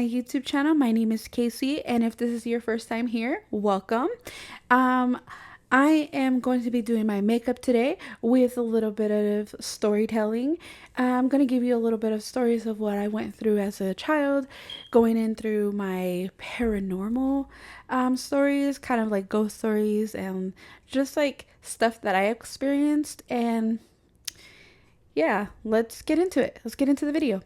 my YouTube channel. My name is Casey, and if this is your first time here, welcome. Um, I am going to be doing my makeup today with a little bit of storytelling. I'm going to give you a little bit of stories of what I went through as a child, going in through my paranormal stories, kind of like ghost stories, and just like stuff that I experienced. And yeah, let's get into it. Let's get into the video.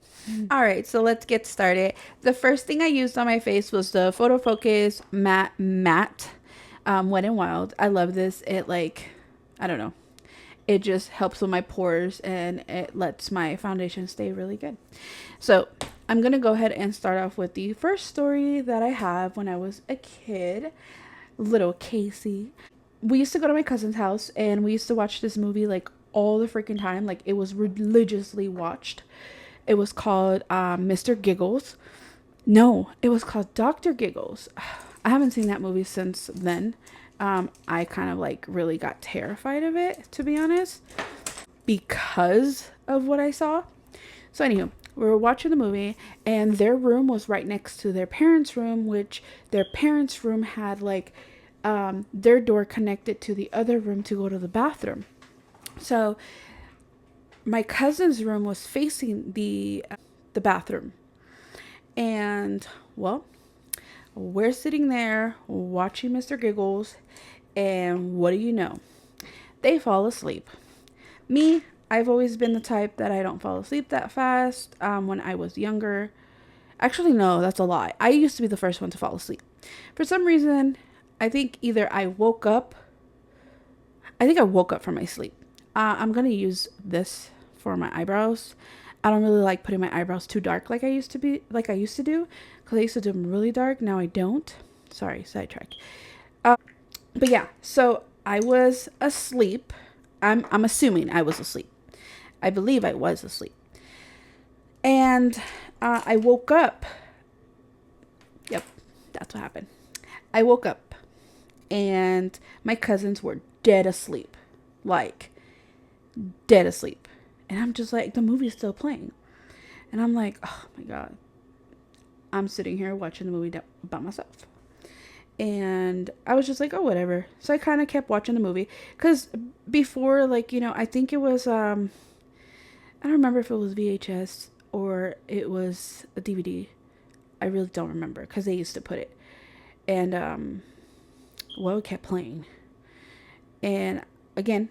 All right, so let's get started. The first thing I used on my face was the Photo Focus Matte Wet n Wild. I love this. It I don't know. It just helps with my pores and it lets my foundation stay really good. So I'm going to go ahead and start off with the first story that I have when I was a kid. Little Casey. We used to go to my cousin's house and we used to watch this movie like all the freaking time. Like it was religiously watched. It was called Mr. Giggles. No, it was called Dr. Giggles. I haven't seen that movie since then. I kind of like really got terrified of it, to be honest, because of what I saw. So anywho, we were watching the movie and their room was right next to their parents' room, which their parents' room had like their door connected to the other room to go to the bathroom. So my cousin's room was facing the bathroom. And well, we're sitting there watching Mr. Giggles, and what do you know? They fall asleep. Me, I've always been the type that I don't fall asleep that fast. When I was younger, actually no, that's a lie. I used to be the first one to fall asleep. For some reason, I think either I woke up. I think I woke up from my sleep. I'm gonna use this for my eyebrows. I don't really like putting my eyebrows too dark like I used to do, because I used to do them really dark. Now I don't. Sorry, sidetrack. But yeah, so I was asleep. I'm assuming I was asleep. I believe I was asleep. And I woke up. Yep, that's what happened. I woke up and my cousins were dead asleep. Like, dead asleep. And I'm just like, the movie's still playing. And I'm like, oh my God. I'm sitting here watching the movie by myself. And I was just like, oh, whatever. So I kind of kept watching the movie. Because before, I think it was, I don't remember if it was VHS or it was a DVD. I really don't remember because they used to put it. And, well, it kept playing. And again,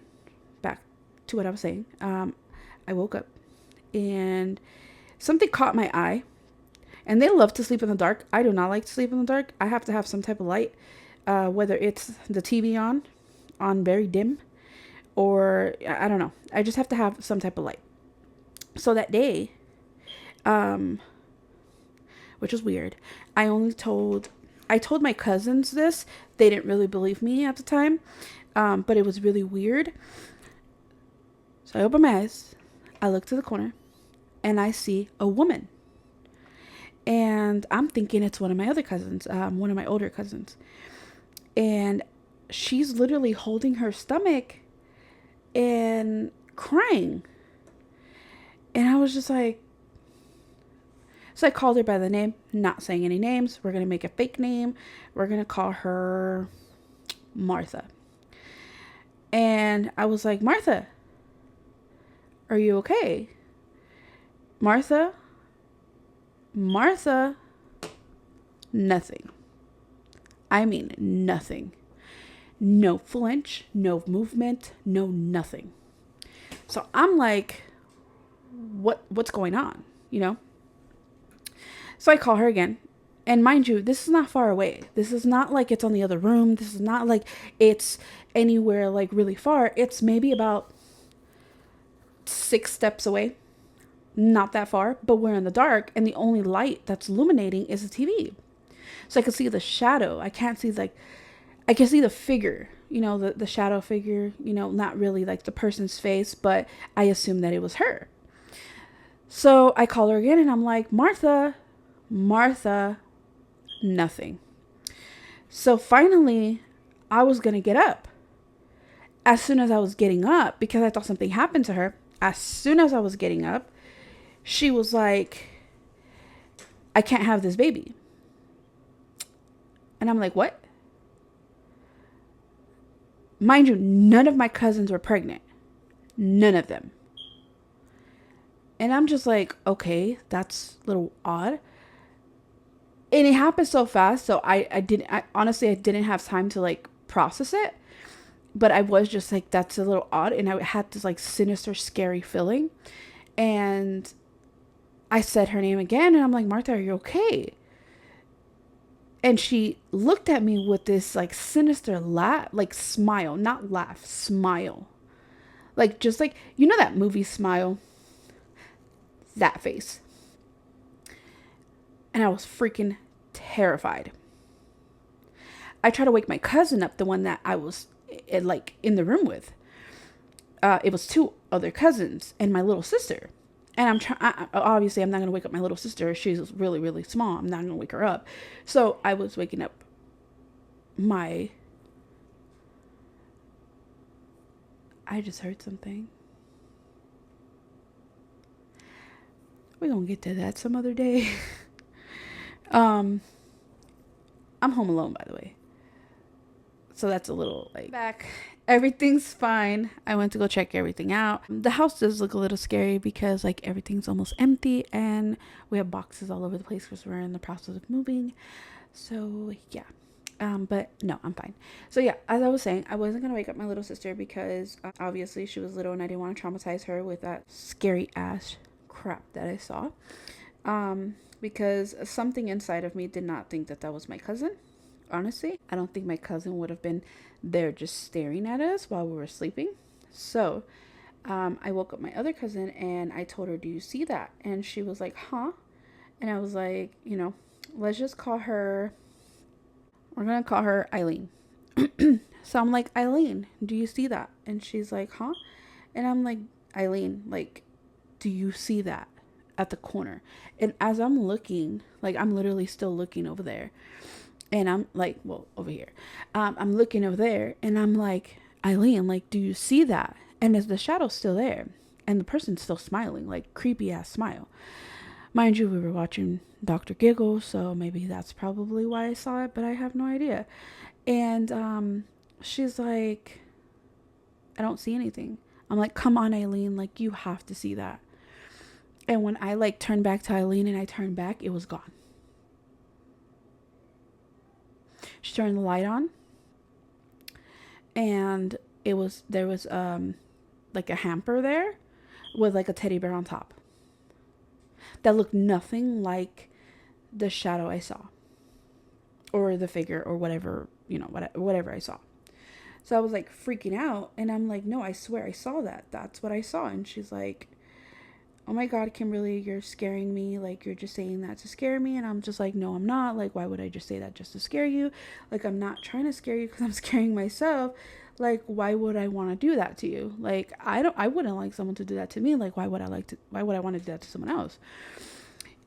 back to what I was saying. I woke up and something caught my eye. And they love to sleep in the dark. I do not like to sleep in the dark. I have to have some type of light, whether it's the TV on very dim, or I don't know. I just have to have some type of light. So that day, which was weird, I told my cousins this. They didn't really believe me at the time, but it was really weird. So I open my eyes. I look to the corner and I see a woman. And I'm thinking it's one of my other cousins, one of my older cousins. And she's literally holding her stomach and crying. And I was just like, so I called her by the name, not saying any names. We're going to make a fake name. We're going to call her Martha. And I was like, Martha, are you okay? Martha, nothing. I mean, nothing. No flinch, no movement, no nothing. So I'm like, what's going on? So I call her again. And mind you, this is not far away. This is not like it's on the other room. This is not like it's anywhere like really far. It's maybe about 6 steps away. Not that far, but we're in the dark and the only light that's illuminating is the TV. So I can see the shadow. I can't see I can see the figure, the shadow figure, not really like the person's face, but I assume that it was her. So I call her again and I'm like, Martha, nothing. So finally I was going to get up. As soon as I was getting up, because I thought something happened to her, as soon as I was getting up, she was like, I can't have this baby. And I'm like, what? Mind you, none of my cousins were pregnant. None of them. And I'm just like, okay, that's a little odd. And it happened so fast. So honestly, I didn't have time to like process it. But I was just like, that's a little odd. And I had this like sinister, scary feeling. And I said her name again. And I'm like, Martha, are you okay? And she looked at me with this like sinister laugh, like smile, not laugh, smile. Like, just like, you know that movie Smile? That face. And I was freaking terrified. I tried to wake my cousin up, the one that I was like in the room with. It was two other cousins and my little sister. And obviously I'm not going to wake up my little sister. She's really, really small. I'm not going to wake her up. So I was waking up I just heard something. We're going to get to that some other day. I'm home alone, by the way. So that's a little like back. Everything's fine. I went to go check everything out. The house does look a little scary because like everything's almost empty and we have boxes all over the place because we're in the process of moving. So yeah. But no, I'm fine. So yeah, as I was saying, I wasn't gonna wake up my little sister because obviously she was little and I didn't want to traumatize her with that scary ass crap that I saw. Because something inside of me did not think that was my cousin. Honestly, I don't think my cousin would have been there just staring at us while we were sleeping. So I woke up my other cousin and I told her, do you see that? And she was like, huh? And I was like, let's just call her, we're going to call her Eileen. So I'm like, Eileen, do you see that? And she's like, huh? And I'm like, Eileen, like, do you see that at the corner? And as I'm looking, like, I'm literally still looking over there. And I'm like, well, over here. I'm looking over there and I'm like, Eileen, like, do you see that? And as the shadow's still there and the person's still smiling, like creepy ass smile. Mind you, we were watching Dr. Giggle, so maybe that's probably why I saw it, but I have no idea. And she's like, I don't see anything. I'm like, come on, Eileen, like, you have to see that. And when I like turned back to Eileen and I turned back, it was gone. She turned the light on and there was like a hamper there with like a teddy bear on top that looked nothing like the shadow I saw or the figure or whatever, whatever I saw. So I was like freaking out and I'm like, no, I swear I saw that. That's what I saw. And she's like, oh my God, Kimberly, you're scaring me. Like, you're just saying that to scare me. And I'm just like, no, I'm not. Like, why would I just say that just to scare you? Like, I'm not trying to scare you because I'm scaring myself. Like, why would I want to do that to you? Like, I wouldn't like someone to do that to me. Like, why would I want to do that to someone else?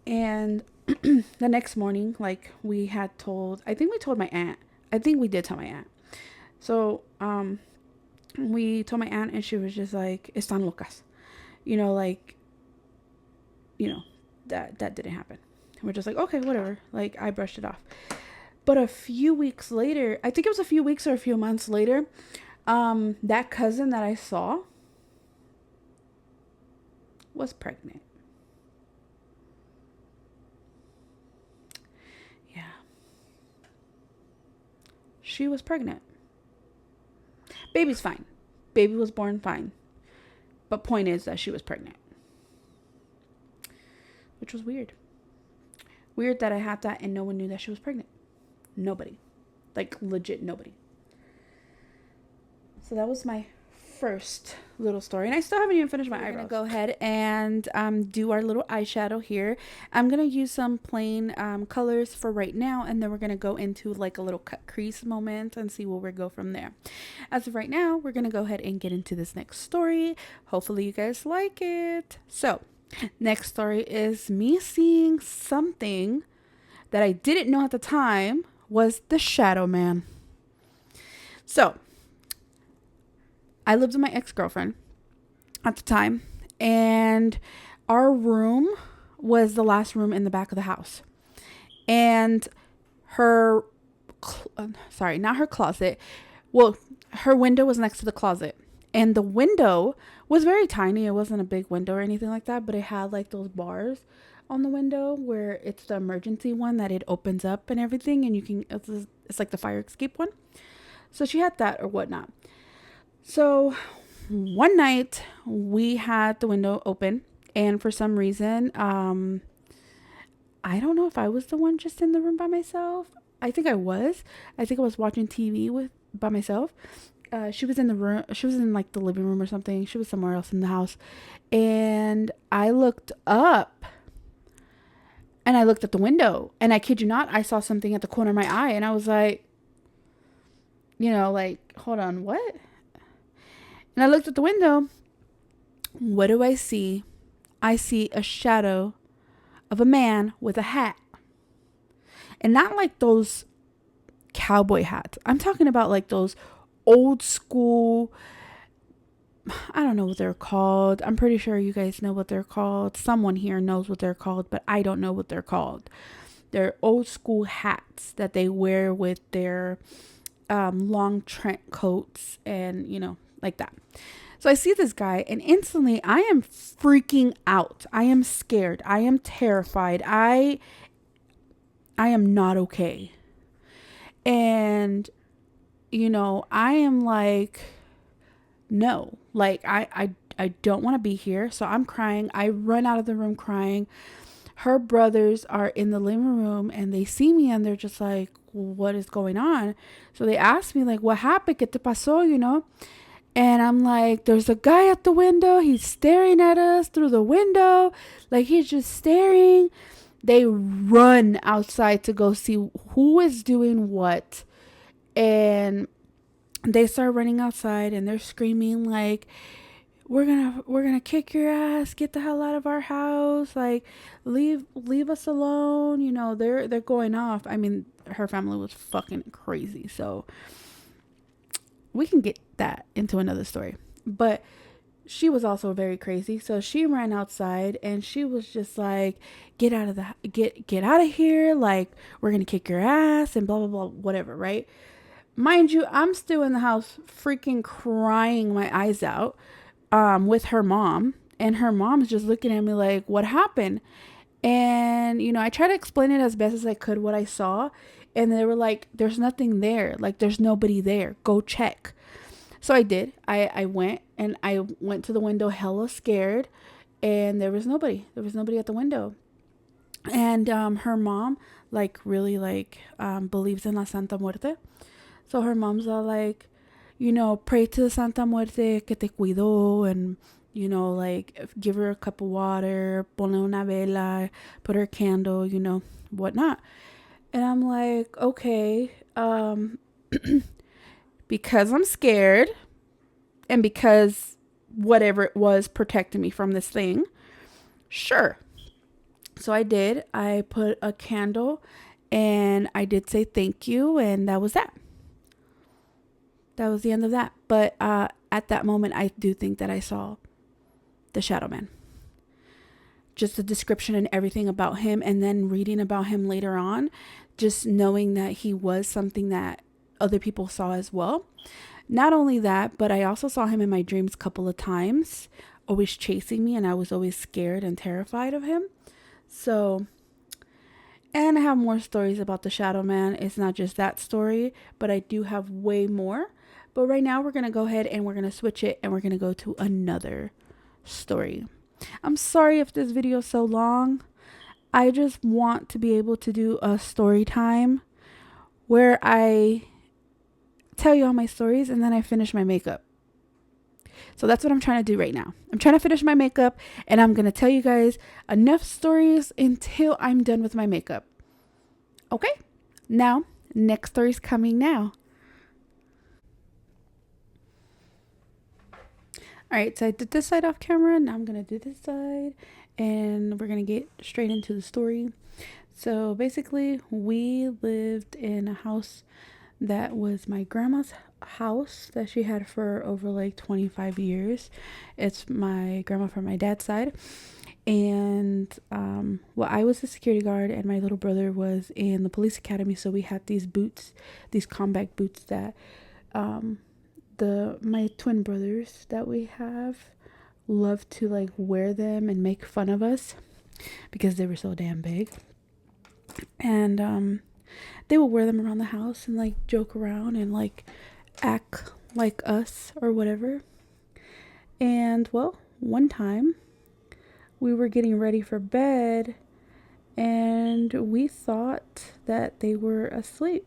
And the next morning, like, I think we told my aunt. I think we did tell my aunt. So, we told my aunt and she was just like, están locas. That didn't happen. We're just like, okay, whatever. Like, I brushed it off. But a few weeks later, I think it was a few weeks or a few months later, that cousin that I saw was pregnant. Yeah. She was pregnant. Baby's fine. Baby was born fine. But point is that she was pregnant. Which was weird. Weird that I had that and no one knew that she was pregnant. Nobody. Like, legit nobody. So that was my first little story. And I still haven't even finished my eyebrows. We're going to go ahead and do our little eyeshadow here. I'm going to use some plain colors for right now. And then we're going to go into like a little cut crease moment and see where we go from there. As of right now, we're going to go ahead and get into this next story. Hopefully you guys like it. So, next story is me seeing something that I didn't know at the time was the Shadow Man. So, I lived with my ex-girlfriend at the time, and our room was the last room in the back of the house. and her, sorry, not her closet. Well, her window was next to the closet, and the window was very tiny. It wasn't a big window or anything like that, but it had like those bars on the window where it's the emergency one that it opens up and everything, and you can, it's like the fire escape one. So she had that or whatnot. So one night we had the window open, and for some reason, I don't know if I was the one just in the room by myself. I think I was. I think I was watching TV with by myself. She was in the room. She was in like the living room or something. She was somewhere else in the house, and I looked up and I looked at the window, and I kid you not, I saw something at the corner of my eye, and I was like, like, hold on, what? And I looked at the window. What do I see? I see a shadow of a man with a hat. And not like those cowboy hats. I'm talking about like those old school, I don't know what they're called. I'm pretty sure you guys know what they're called. Someone here knows what they're called, but I don't know what they're called. They're old school hats that they wear with their long trench coats and, like that. So I see this guy, and instantly I am freaking out. I am scared. I am terrified. I am not okay. And, I am like, no, like I don't want to be here. So I'm crying. I run out of the room crying. Her brothers are in the living room and they see me and they're just like, what is going on? So they ask me like, what happened? ¿Qué te pasó? And I'm like, there's a guy at the window. He's staring at us through the window. Like he's just staring. They run outside to go see who is doing what. And they start running outside and they're screaming like, we're gonna kick your ass, get the hell out of our house, like leave us alone. They're going off. I mean, her family was fucking crazy. So we can get that into another story. But she was also very crazy. So she ran outside and she was just like, get out of here, like we're gonna kick your ass and blah blah blah, whatever, right? Mind you, I'm still in the house freaking crying my eyes out with her mom, and her mom's just looking at me like, what happened? And I tried to explain it as best as I could what I saw, and they were like, there's nothing there, like there's nobody there, go check. So I did. I went to the window hella scared, and there was nobody at the window. And her mom like really like believes in la Santa Muerte. So her mom's all like, pray to the Santa Muerte que te cuidó, and, like give her a cup of water, ponle una vela, put her candle, whatnot. And I'm like, okay, because I'm scared and because whatever it was protecting me from this thing, sure. So I did. I put a candle and I did say thank you, and that was that. That was the end of that. But at that moment, I do think that I saw the Shadow Man. Just the description and everything about him, and then reading about him later on, just knowing that he was something that other people saw as well. Not only that, but I also saw him in my dreams a couple of times, always chasing me, and I was always scared and terrified of him. So, and I have more stories about the Shadow Man. It's not just that story, but I do have way more. But right now we're going to go ahead and we're going to switch it and we're going to go to another story. I'm sorry if this video is so long. I just want to be able to do a story time where I tell you all my stories and then I finish my makeup. So that's what I'm trying to do right now. I'm trying to finish my makeup and I'm going to tell you guys enough stories until I'm done with my makeup. Okay? Now, next story's coming now. All right, so I did this side off camera. Now I'm going to do this side and we're going to get straight into the story. So basically, we lived in a house that was my grandma's house that she had for over like 25 years. It's my grandma from my dad's side. And well, I was a security guard and my little brother was in the police academy, so we had these boots, these combat boots that the my twin brothers that we have love to like wear them and make fun of us because they were so damn big. And they would wear them around the house and like joke around and like act like us or whatever. And well, one time we were getting ready for bed and we thought that they were asleep.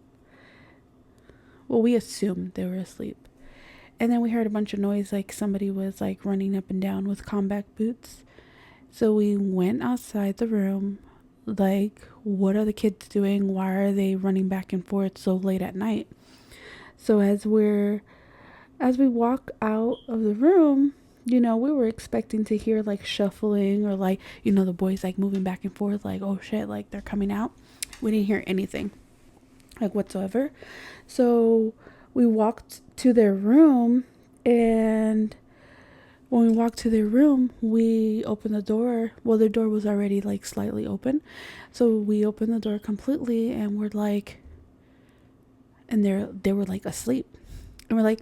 Well, we assumed they were asleep. And then we heard a bunch of noise, like somebody was like running up and down with combat boots. So we went outside the room, like, what are the kids doing? Why are they running back and forth so late at night? So as we walk out of the room, we were expecting to hear like shuffling or like, the boys like moving back and forth, like, oh shit, like they're coming out. We didn't hear anything like whatsoever. So we walked to their room, and when we walked to their room, we opened the door. Well, the door was already like slightly open. So we opened the door completely and we're like, and they were like asleep. And we're like,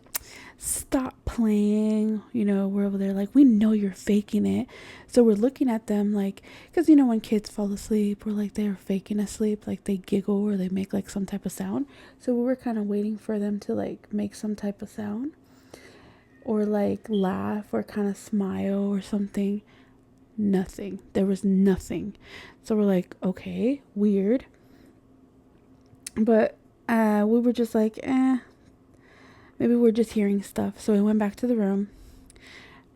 stop playing. We're over there like, we know you're faking it. So we're looking at them like, because when kids fall asleep or like they're faking asleep, like they giggle or they make like some type of sound. So we were kind of waiting for them to like make some type of sound or like laugh or kind of smile or something. Nothing. There was nothing. So we're like, okay, weird. But we were just like, maybe we're just hearing stuff. So we went back to the room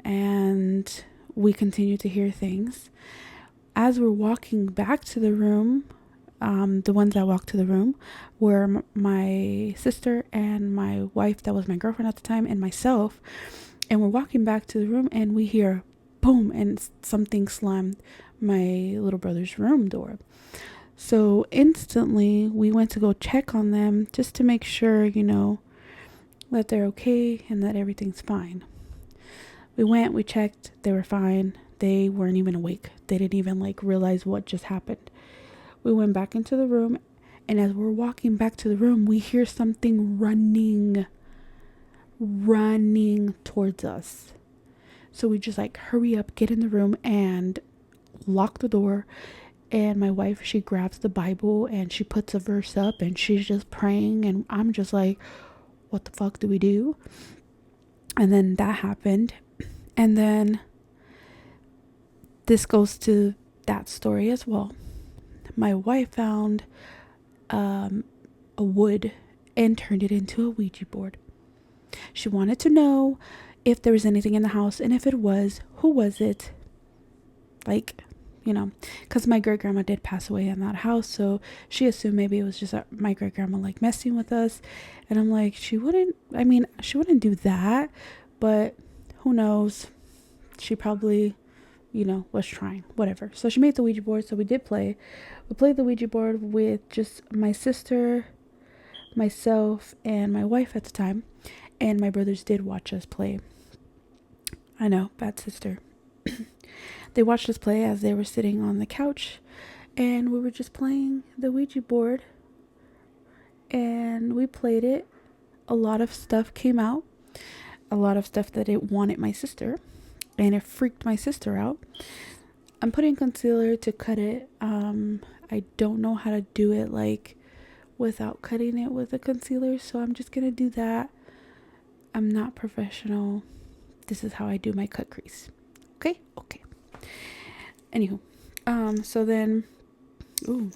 and we continued to hear things. As we're walking back to the room, the ones that walked to the room were my sister and my wife, that was my girlfriend at the time, and myself. And we're walking back to the room and we hear boom, and something slammed my little brother's room door. So instantly we went to go check on them just to make sure, that they're okay and that everything's fine. We went, we checked, they were fine. They weren't even awake. They didn't even like realize what just happened. We went back into the room, and as we're walking back to the room, we hear something running towards us. So we just like hurry up, get in the room and lock the door. And my wife, she grabs the Bible and she puts a verse up and she's just praying, and I'm just like, what the fuck do we do? And then that happened. And then this goes to that story as well. My wife found a wood and turned it into a Ouija board. She wanted to know if there was anything in the house, and if it was, who was it? Like, because my great grandma did pass away in that house, so she assumed maybe it was just my great grandma like messing with us. And I'm like, she wouldn't do that, but who knows? She probably, was trying, whatever. So she made the Ouija board. So we did play. We played the Ouija board with just my sister, myself, and my wife at the time. And my brothers did watch us play. I know, bad sister. They watched us play as they were sitting on the couch, and we were just playing the Ouija board, and we played it. A lot of stuff came out, a lot of stuff that it wanted my sister, and it freaked my sister out. I'm putting concealer to cut it. I don't know how to do it like without cutting it with a concealer, so I'm just gonna do that. I'm not professional. This is how I do my cut crease. Okay. Anywho, so then, in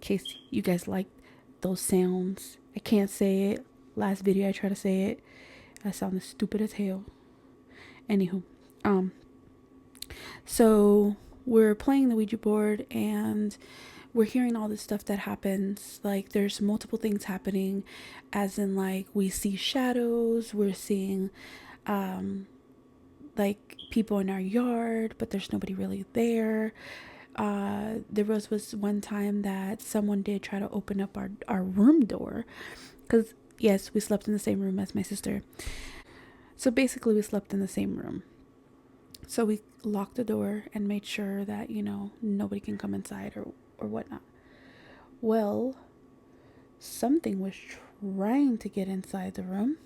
case you guys like those sounds, I can't say it. Last video I tried to say it, I sounded stupid as hell. Anywho, so we're playing the Ouija board and we're hearing all this stuff that happens. Like, there's multiple things happening, as in like we see shadows, we're seeing like people in our yard, but there's nobody really there. There was one time that someone did try to open up our room door, because yes, we slept in the same room as my sister. So basically, we slept in the same room. So we locked the door and made sure that, nobody can come inside or whatnot. Well, something was trying to get inside the room,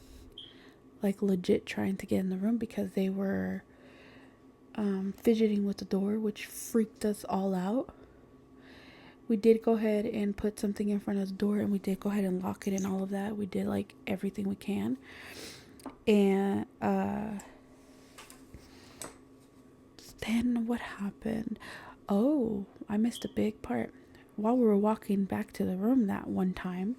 like legit trying to get in the room, because they were fidgeting with the door, which freaked us all out. We did go ahead and put something in front of the door, and we did go ahead and lock it and all of that. We did like everything we can. And then what happened? Oh, I missed a big part. While we were walking back to the room that one time,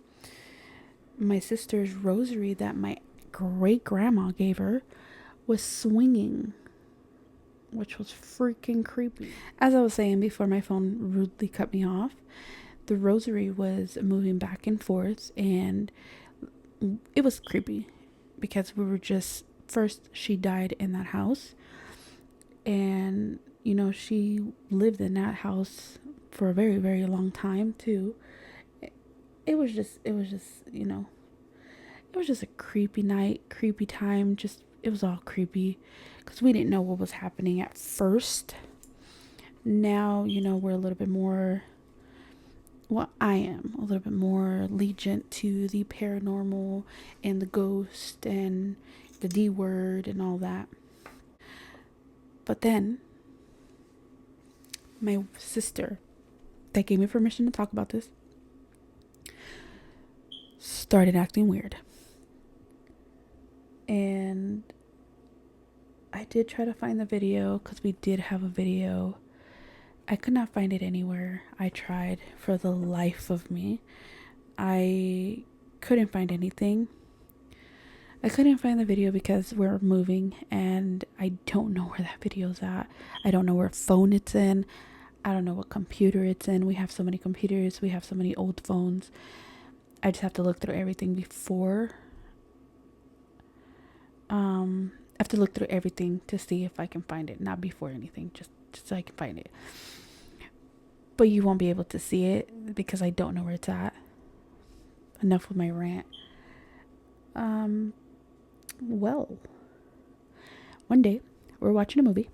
my sister's rosary that my great grandma gave her was swinging, which was freaking creepy. As I was saying before my phone rudely cut me off, the rosary was moving back and forth, and it was creepy because we were just, first, she died in that house, and she lived in that house for a very, very long time too. It was just a creepy night, creepy time. Just, it was all creepy because we didn't know what was happening at first. Now, we're a little bit more, well, I am a little bit more allegiant to the paranormal and the ghost and the D word and all that. But then, my sister, that gave me permission to talk about this, started acting weird. And I did try to find the video, because we did have a video. I could not find it anywhere. I tried for the life of me. I couldn't find anything. I couldn't find the video because we're moving and I don't know where that video's at. I don't know what phone it's in. I don't know what computer it's in. We have so many computers. We have so many old phones. I just have to look through everything before. I have to look through everything to see if I can find it. Not before anything, just so I can find it. But you won't be able to see it because I don't know where it's at. Enough with my rant. Well, one day we're watching a movie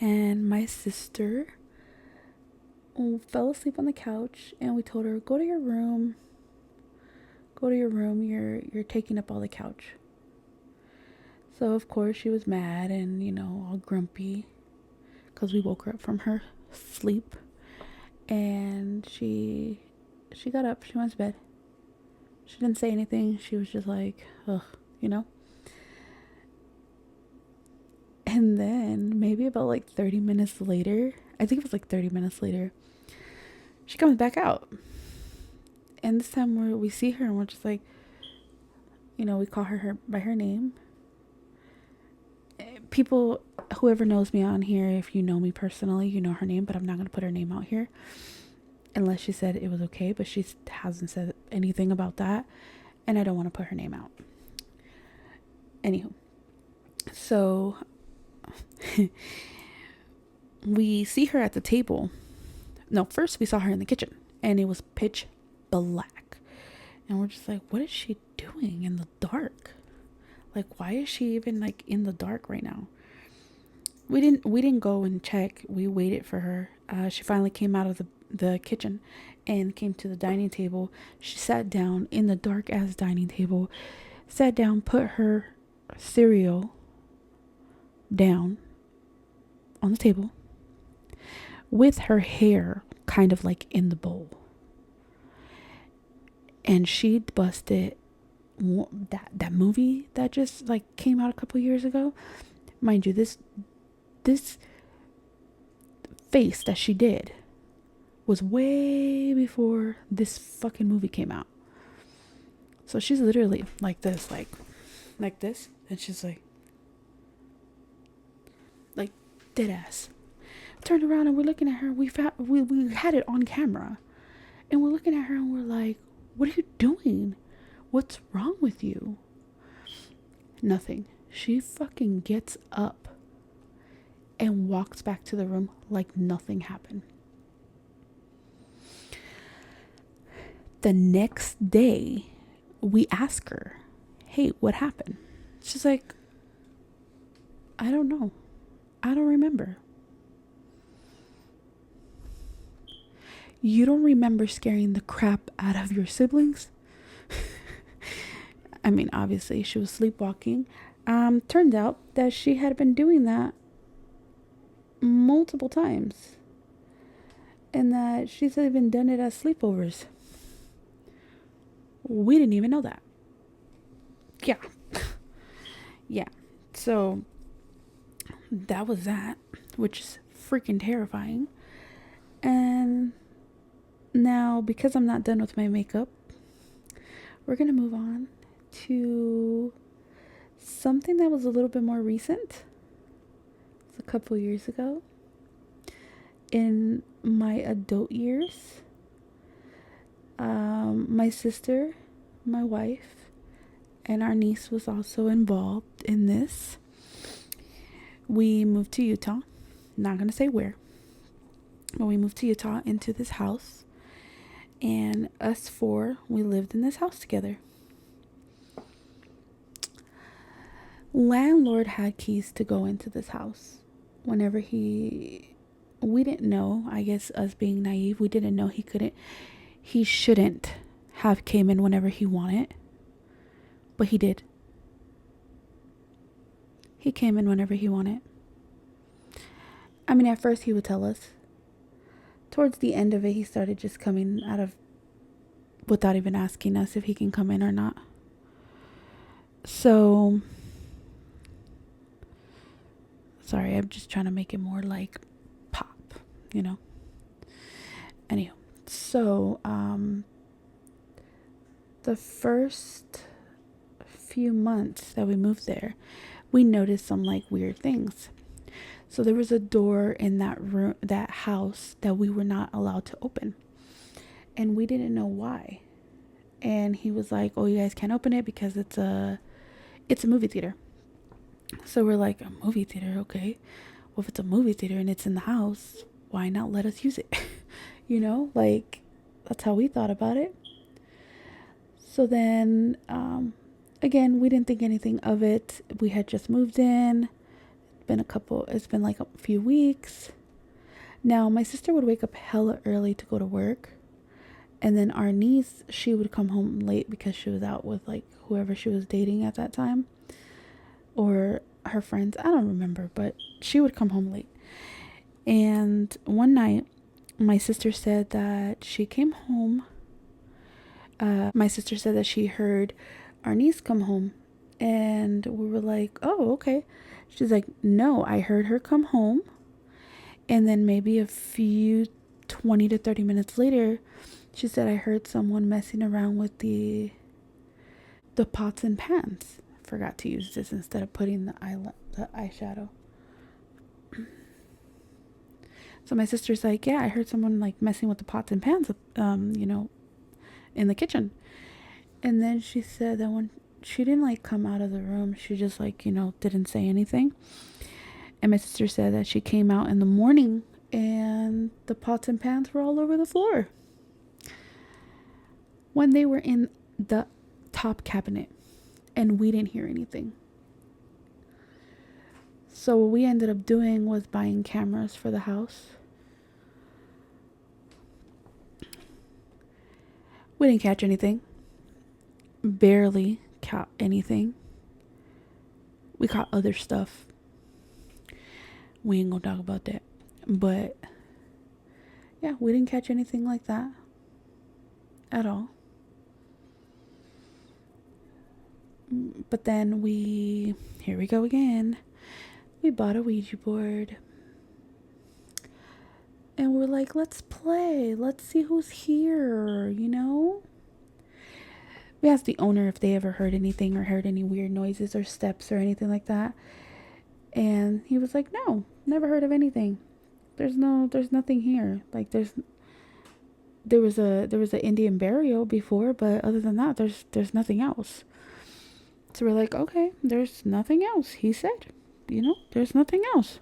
and my sister fell asleep on the couch, and we told her, go to your room, you're taking up all the couch. So of course she was mad and all grumpy because we woke her up from her sleep, and she got up, she went to bed. She didn't say anything. She was just like, ugh, And then maybe about like 30 minutes later, I think it was like 30 minutes later, she comes back out. And this time we see her and we're just like, we call her by her name. People, whoever knows me on here, if you know me personally, you know her name, but I'm not going to put her name out here unless she said it was okay, but she hasn't said anything about that, and I don't want to put her name out. Anywho, so we see her at the table. No, first we saw her in the kitchen, and it was pitch black, and we're just like, what is she doing in the dark? Like, why is she even like in the dark right now? We didn't go and check. We waited for her. She finally came out of the kitchen and came to the dining table. She sat down in the dark ass dining table, sat down, put her cereal down on the table with her hair kind of like in the bowl. And she busted that movie that just like came out a couple years ago. Mind you, this face that she did was way before this fucking movie came out. So she's literally like this, like this, and she's like dead ass. Turned around and we're looking at her. We had it on camera, and we're looking at her and we're like, "What are you doing? What's wrong with you?" Nothing. She fucking gets up and walks back to the room like nothing happened. The next day, we ask her, hey, what happened? She's like, I don't know. I don't remember. You don't remember scaring the crap out of your siblings? I mean, obviously, she was sleepwalking. Turned out that she had been doing that multiple times. And that she's even done it as sleepovers. We didn't even know that. Yeah. Yeah. So, that was that, which is freaking terrifying. And now, because I'm not done with my makeup, we're going to move on to something that was a little bit more recent. It's a couple years ago. In my adult years, my sister, my wife, and our niece was also involved in this. We moved to Utah. Not going to say where, but we moved to Utah into this house. And us four, we lived in this house together. Landlord had keys to go into this house. Whenever we didn't know, I guess us being naive, we didn't know he shouldn't have came in whenever he wanted. But he did. He came in whenever he wanted. I mean, at first he would tell us. Towards the end of it, he started just coming out of, without even asking us if he can come in or not. So, sorry, I'm just trying to make it more like pop, you know. Anywho, so, the first few months that we moved there, we noticed some like weird things. So there was a door in that room, that house, that we were not allowed to open. And we didn't know why. And he was like, oh, you guys can't open it because it's a movie theater. So we're like, a movie theater? Okay. Well, if it's a movie theater and it's in the house, why not let us use it? You know, like, that's how we thought about it. So then, again, we didn't think anything of it. We had just moved in. It's been like a few weeks. Now, my sister would wake up hella early to go to work. And then our niece, she would come home late because she was out with like whoever she was dating at that time. Or her friends. I don't remember, but she would come home late. And one night, my sister said that she came home. My sister said that she heard our niece come home. And we were like, oh, okay. She's like, no, I heard her come home. And then maybe a few 20 to 30 minutes later, she said, I heard someone messing around with the pots and pans. I forgot to use this instead of putting the eyeshadow. So my sister's like, yeah, I heard someone like messing with the pots and pans, in the kitchen. And then she said that when she didn't like come out of the room, she just like, didn't say anything. And my sister said that she came out in the morning and the pots and pans were all over the floor when they were in the top cabinet, and we didn't hear anything. So what we ended up doing was buying cameras for the house. We didn't catch anything. Barely caught anything. We caught other stuff. We ain't gonna talk about that. But yeah, we didn't catch anything like that at all. But then here we go again. We bought a Ouija board. And we're like, let's play. Let's see who's here, We asked the owner if they ever heard anything or heard any weird noises or steps or anything like that. And he was like, no, never heard of anything. There's nothing here. Like there was an Indian burial before, but other than that, there's nothing else. So we're like, okay, there's nothing else. He said, there's nothing else.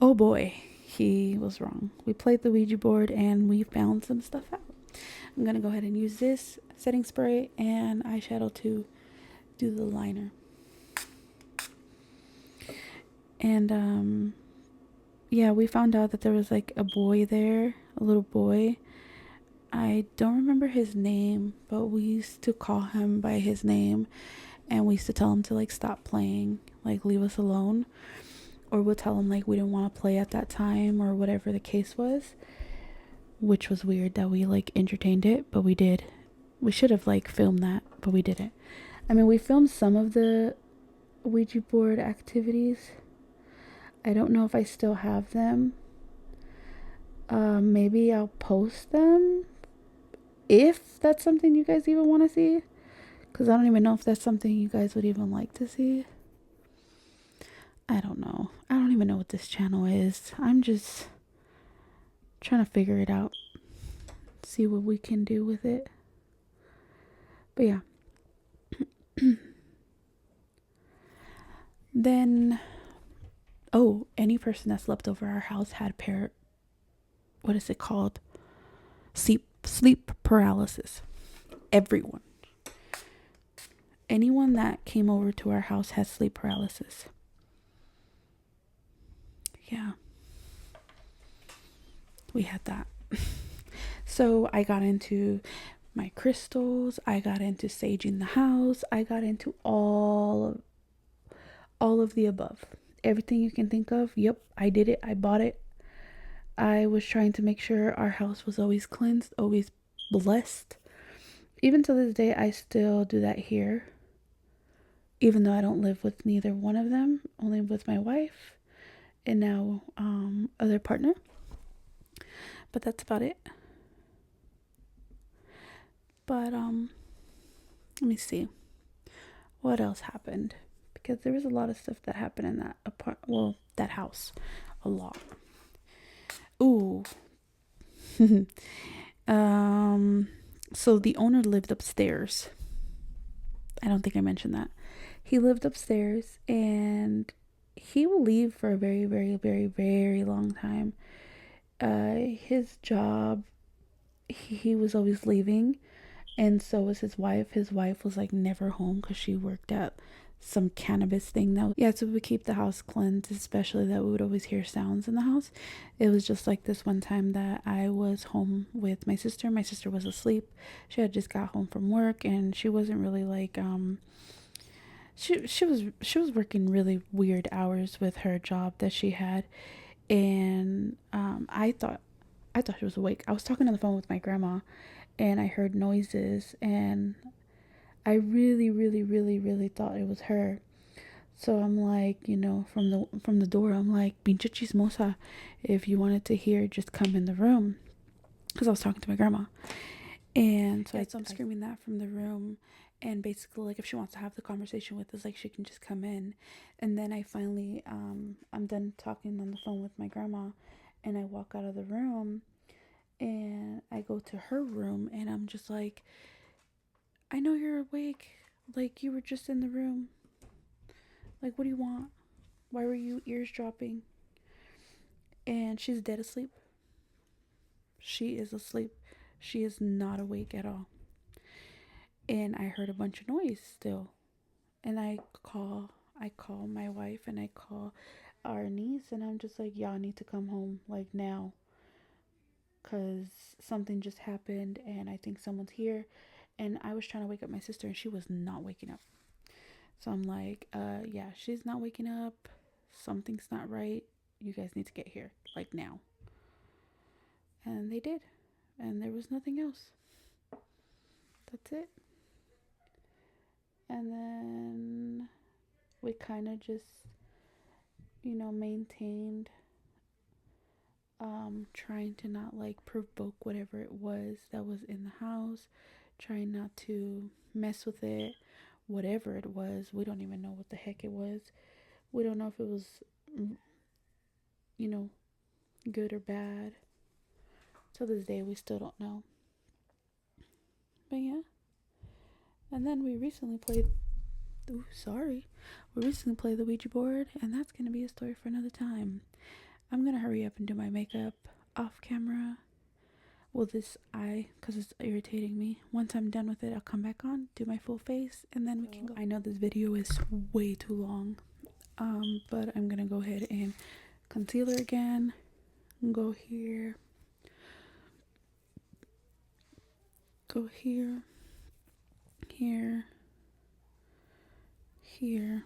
Oh boy, he was wrong. We played the Ouija board and we found some stuff out. I'm going to go ahead and use this setting spray and eyeshadow to do the liner. And yeah, we found out that there was like a boy there, a little boy. I don't remember his name, but we used to call him by his name, and we used to tell him to like stop playing, like leave us alone, or we'll tell him like we didn't want to play at that time or whatever the case was, which was weird that we like entertained it, but we did. We should have like filmed that, but we didn't. I mean, we filmed some of the Ouija board activities. I don't know if I still have them. Maybe I'll post them if that's something you guys even want to see, because I don't even know if that's something you guys would even like to see. I don't know. I don't even know what this channel is. I'm just trying to figure it out, see what we can do with it. But yeah. Then, oh, any person that slept over our house had what is it called? Sleep paralysis. Everyone. Anyone that came over to our house had sleep paralysis. Yeah. We had that. So I got into my crystals. I got into saging the house. I got into all of the above. Everything you can think of. Yep, I did it. I bought it. I was trying to make sure our house was always cleansed, always blessed. Even to this day, I still do that here. Even though I don't live with neither one of them, only with my wife and now other partner. But that's about it. But let me see what else happened, because there was a lot of stuff that happened in that that house. A lot. Ooh. So the owner lived upstairs. I don't think I mentioned that. He lived upstairs, and he will leave for a very, very, very, very long time. His job, he was always leaving, and so was his wife. His wife was like never home because she worked at some cannabis thing. So we would keep the house cleansed, especially that we would always hear sounds in the house. It was just like this one time that I was home with my sister. My sister was asleep. She had just got home from work, and she wasn't really like she was working really weird hours with her job that she had, and I thought she was awake. I was talking on the phone with my grandma, and I heard noises, and I really, really, really, really thought it was her. So I'm like, from the door, I'm like, pinche chismosa, if you wanted to hear, just come in the room, because I was talking to my grandma. And so, I'm screaming that from the room, and basically, like, if she wants to have the conversation with us, like, she can just come in. And then I finally, I'm done talking on the phone with my grandma, and I walk out of the room, and I go to her room, and I'm just like, I know you're awake. Like, you were just in the room. Like, what do you want? Why were you eavesdropping? And she's dead asleep. She is asleep. She is not awake at all. And I heard a bunch of noise still. And I call my wife, and I call our niece, and I'm just like, y'all need to come home like now, because something just happened, and I think someone's here. And I was trying to wake up my sister, and she was not waking up. So I'm like, yeah, she's not waking up. Something's not right. You guys need to get here, like now. And they did. And there was nothing else. That's it. And then we kind of just, maintained trying to not like provoke whatever it was that was in the house, trying not to mess with it, whatever it was. We don't even know what the heck it was. We don't know if it was, good or bad. Till this day, we still don't know. But yeah. And then we recently played. We recently played the Ouija board, and that's gonna be a story for another time. I'm gonna hurry up and do my makeup off camera Well, this eye, because it's irritating me. Once I'm done with it, I'll come back on, do my full face, and then we can go. I know this video is way too long, but I'm gonna go ahead and concealer again. Go here. Go here. Here. Here.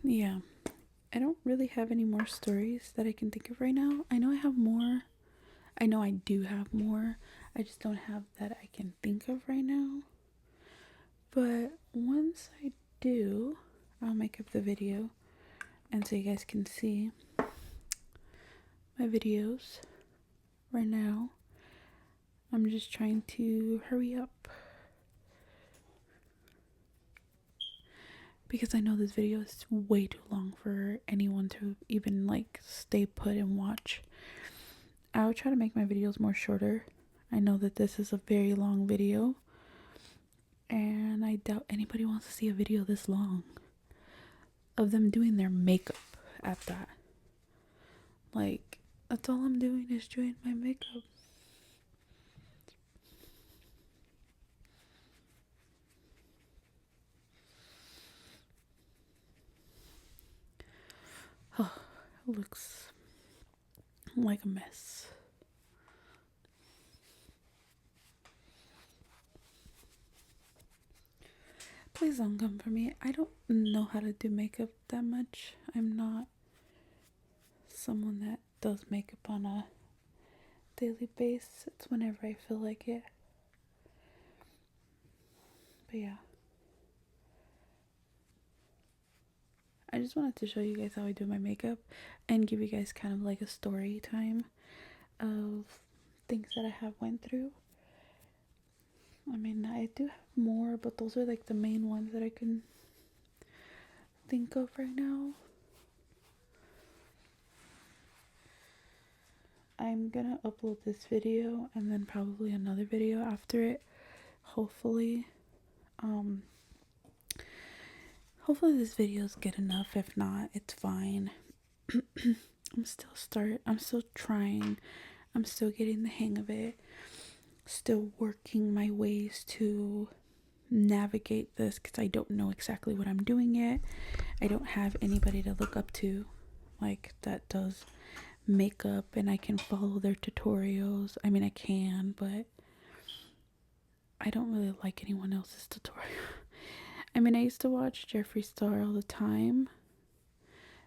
Yeah. I don't really have any more stories that I can think of right now. I know I have more. I know I do have more. I just don't have that I can think of right now. But once I do, I'll make up the video and so you guys can see my videos. Right now, I'm just trying to hurry up because I know this video is way too long for anyone to even like stay put and watch. I'll try to make my videos more shorter. I know that this is a very long video and I doubt anybody wants to see a video this long of them doing their makeup at that. Like, that's all I'm doing is doing my makeup. Oh, it looks like a mess. Please don't come for me. I don't know how to do makeup that much. I'm not someone that does makeup on a daily basis. It's whenever I feel like it. But yeah. I just wanted to show you guys how I do my makeup and give you guys kind of like a story time of things that I have went through. I mean, I do have more, but those are like the main ones that I can think of right now. I'm gonna upload this video and then probably another video after it. Hopefully this video is good enough. If not, it's fine. I'm still trying. I'm still getting the hang of it. Still working my ways to navigate this because I don't know exactly what I'm doing yet. I don't have anybody to look up to like that does makeup and I can follow their tutorials. I mean, I can, but I don't really like anyone else's tutorial. I mean, I used to watch Jeffree Star all the time,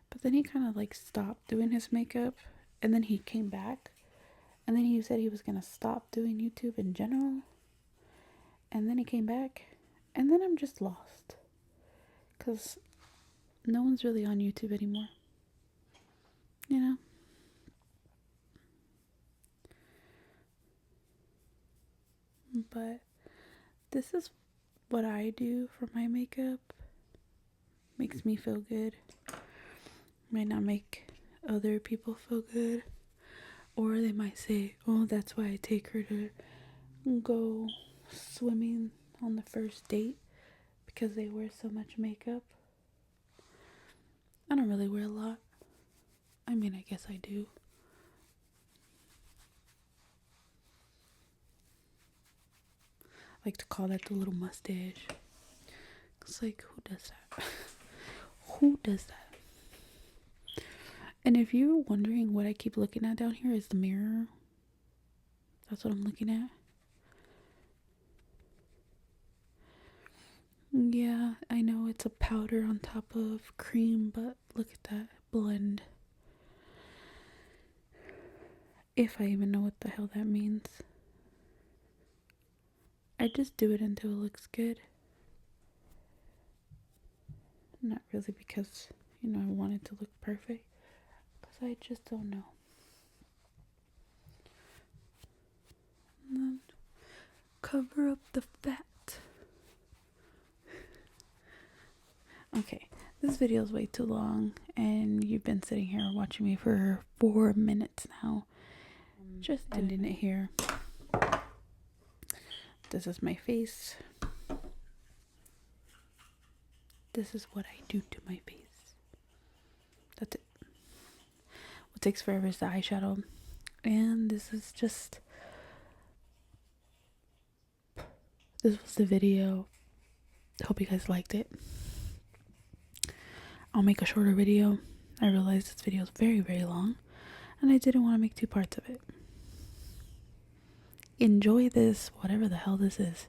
but then he kind of like stopped doing his makeup and then he came back and then he said he was gonna stop doing YouTube in general, and then he came back and then I'm just lost because no one's really on YouTube anymore, you know. But this is what I do for my makeup. Makes me feel good. Might not make other people feel good. Or they might say, oh, that's why I take her to go swimming on the first date, because they wear so much makeup. I don't really wear a lot. I mean, I guess I do. I like to call that the little mustache. It's like, who does that? Who does that? And if you're wondering what I keep looking at down here is the mirror. That's what I'm looking at. Yeah, I know it's a powder on top of cream, but look at that blend. If I even know what the hell that means. I just do it until it looks good. Not really because, you know, I want it to look perfect. Because I just don't know. And then cover up the fat. Okay, this video is way too long. And you've been sitting here watching me for 4 minutes now. Just ending it here. This is my face. This is what I do to my face. That's it. what takes forever is the eyeshadow. And this was the video. Hope you guys liked it. I'll make a shorter video. I realized this video is very, very long, and I didn't want to make two parts of it. Enjoy this, whatever the hell this is.